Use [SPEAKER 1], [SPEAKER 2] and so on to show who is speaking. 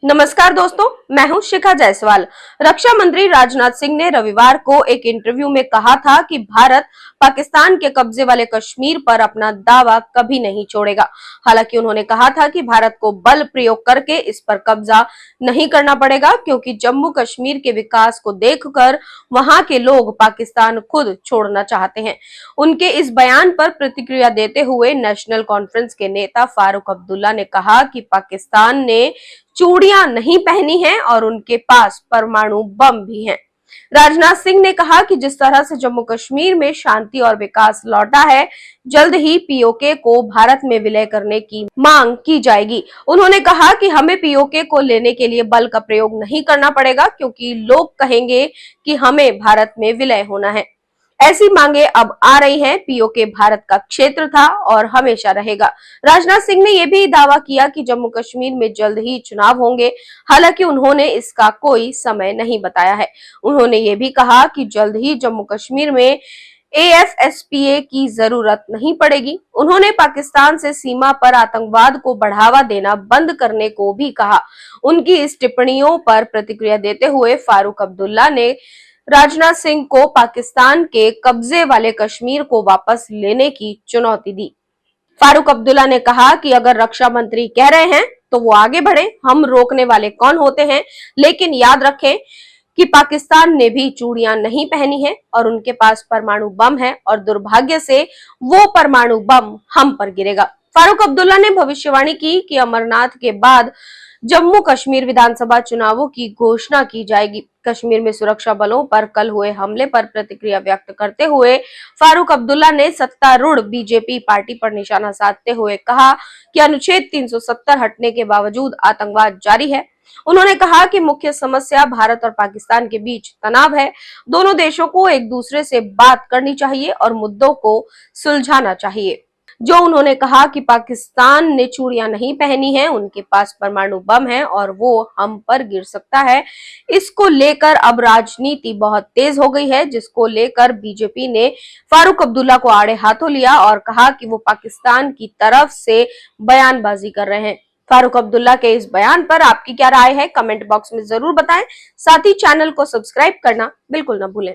[SPEAKER 1] नमस्कार दोस्तों, मैं हूं शिखा जायसवाल। रक्षा मंत्री राजनाथ सिंह ने रविवार को एक इंटरव्यू में कहा था कि भारत पाकिस्तान के कब्जे वाले कश्मीर पर अपना दावा कभी नहीं छोड़ेगा। हालांकि उन्होंने कहा था कि भारत को बल प्रयोग करके इस पर कब्जा नहीं करना पड़ेगा, क्योंकि जम्मू कश्मीर के विकास को देखकर वहां के लोग पाकिस्तान खुद छोड़ना चाहते हैं। उनके इस बयान पर प्रतिक्रिया देते हुए नेशनल कॉन्फ्रेंस के नेता फारूक अब्दुल्ला ने कहा कि पाकिस्तान ने चूड़ियां नहीं पहनी हैं और उनके पास परमाणु बम भी हैं। राजनाथ सिंह ने कहा कि जिस तरह से जम्मू कश्मीर में शांति और विकास लौटा है, जल्द ही पीओके को भारत में विलय करने की मांग की जाएगी। उन्होंने कहा कि हमें पीओके को लेने के लिए बल का प्रयोग नहीं करना पड़ेगा, क्योंकि लोग कहेंगे कि हमें भारत में विलय होना है। ऐसी मांगे अब आ रही हैं। पीओके भारत का क्षेत्र था और हमेशा रहेगा। राजनाथ सिंह ने यह भी दावा किया कि जम्मू कश्मीर में जल्द ही चुनाव होंगे। हालांकि उन्होंने इसका कोई समय नहीं बताया है। उन्होंने ये भी कहा कि जल्द ही जम्मू कश्मीर में एएफएसपीए की जरूरत नहीं पड़ेगी। उन्होंने पाकिस्तान से सीमा पर आतंकवाद को बढ़ावा देना बंद करने को भी कहा। उनकी इस टिप्पणियों पर प्रतिक्रिया देते हुए फारूक अब्दुल्ला ने राजनाथ सिंह को पाकिस्तान के कब्जे वाले कश्मीर को वापस लेने की चुनौती दी। फारूक अब्दुल्ला ने कहा कि अगर रक्षा मंत्री कह रहे हैं तो वो आगे बढ़े, हम रोकने वाले कौन होते हैं। लेकिन याद रखें कि पाकिस्तान ने भी चूड़ियां नहीं पहनी है और उनके पास परमाणु बम है, और दुर्भाग्य से वो परमाणु बम हम पर गिरेगा। फारूक अब्दुल्ला ने भविष्यवाणी की कि अमरनाथ के बाद जम्मू कश्मीर विधानसभा चुनावों की घोषणा की जाएगी। कश्मीर में सुरक्षा बलों पर कल हुए हमले पर प्रतिक्रिया व्यक्त करते हुए फारूक अब्दुल्ला ने सत्तारूढ़ बीजेपी पार्टी पर निशाना साधते हुए कहा कि अनुच्छेद 370 हटने के बावजूद आतंकवाद जारी है। उन्होंने कहा कि मुख्य समस्या भारत और पाकिस्तान के बीच तनाव है। दोनों देशों को एक दूसरे से बात करनी चाहिए और मुद्दों को सुलझाना चाहिए। जो उन्होंने कहा कि पाकिस्तान ने चूड़ियां नहीं पहनी हैं, उनके पास परमाणु बम है और वो हम पर गिर सकता है। इसको लेकर अब राजनीति बहुत तेज हो गई है, जिसको लेकर बीजेपी ने फारूक अब्दुल्ला को आड़े हाथों लिया और कहा कि वो पाकिस्तान की तरफ से बयानबाजी कर रहे हैं। फारूक अब्दुल्ला के इस बयान पर आपकी क्या राय है, कमेंट बॉक्स में जरूर बताएं। साथ ही चैनल को सब्सक्राइब करना बिल्कुल न भूलें।